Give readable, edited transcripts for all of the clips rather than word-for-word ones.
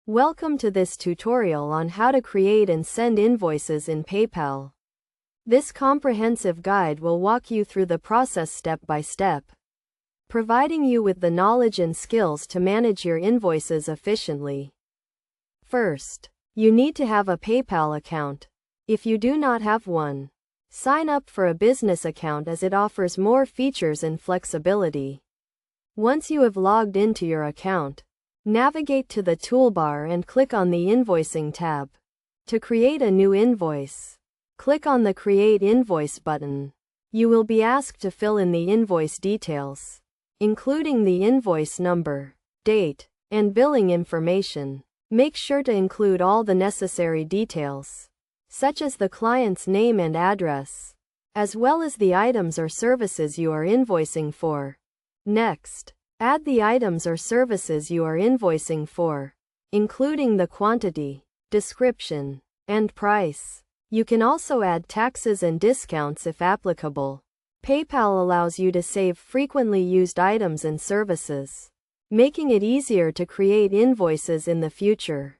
Welcome to this tutorial on how to create and send invoices in PayPal. This comprehensive guide will walk you through the process step by step, providing you with the knowledge and skills to manage your invoices efficiently. First, you need to have a PayPal account. If you do not have one, sign up for a business account as it offers more features and flexibility. Once you have logged into your account, navigate to the toolbar and click on the Invoicing tab. To create a new invoice, click on the Create Invoice button. You will be asked to fill in the invoice details, including the invoice number, date, and billing information. Make sure to include all the necessary details, such as the client's name and address, as well as the items or services you are invoicing for. Next, add the items or services you are invoicing for, including the quantity, description, and price. You can also add taxes and discounts if applicable. PayPal allows you to save frequently used items and services, making it easier to create invoices in the future.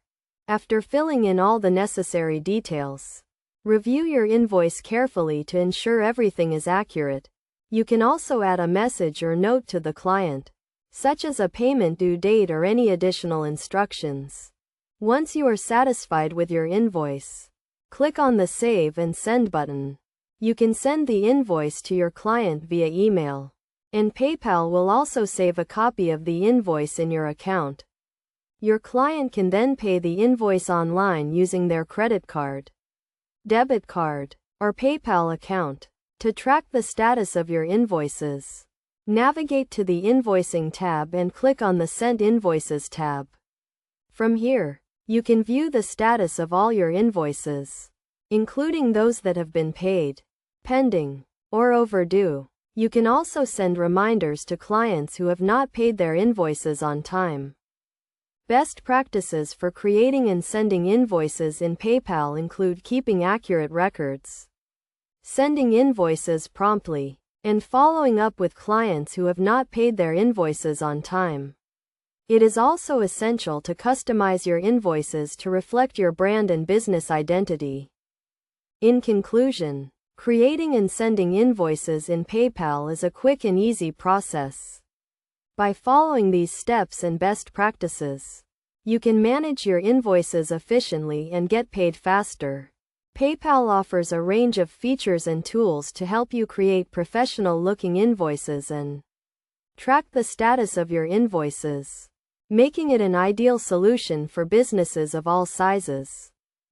After filling in all the necessary details, review your invoice carefully to ensure everything is accurate. You can also add a message or note to the client, such as a payment due date or any additional instructions. Once you are satisfied with your invoice, click on the Save and Send button. You can send the invoice to your client via email, and PayPal will also save a copy of the invoice in your account. Your client can then pay the invoice online using their credit card, debit card, or PayPal account. To track the status of your invoices, navigate to the Invoicing tab and click on the Sent Invoices tab. From here, you can view the status of all your invoices, including those that have been paid, pending, or overdue. You can also send reminders to clients who have not paid their invoices on time. Best practices for creating and sending invoices in PayPal include keeping accurate records, sending invoices promptly, and following up with clients who have not paid their invoices on time. It is also essential to customize your invoices to reflect your brand and business identity. In conclusion, creating and sending invoices in PayPal is a quick and easy process. By following these steps and best practices, you can manage your invoices efficiently and get paid faster. PayPal offers a range of features and tools to help you create professional-looking invoices and track the status of your invoices, making it an ideal solution for businesses of all sizes.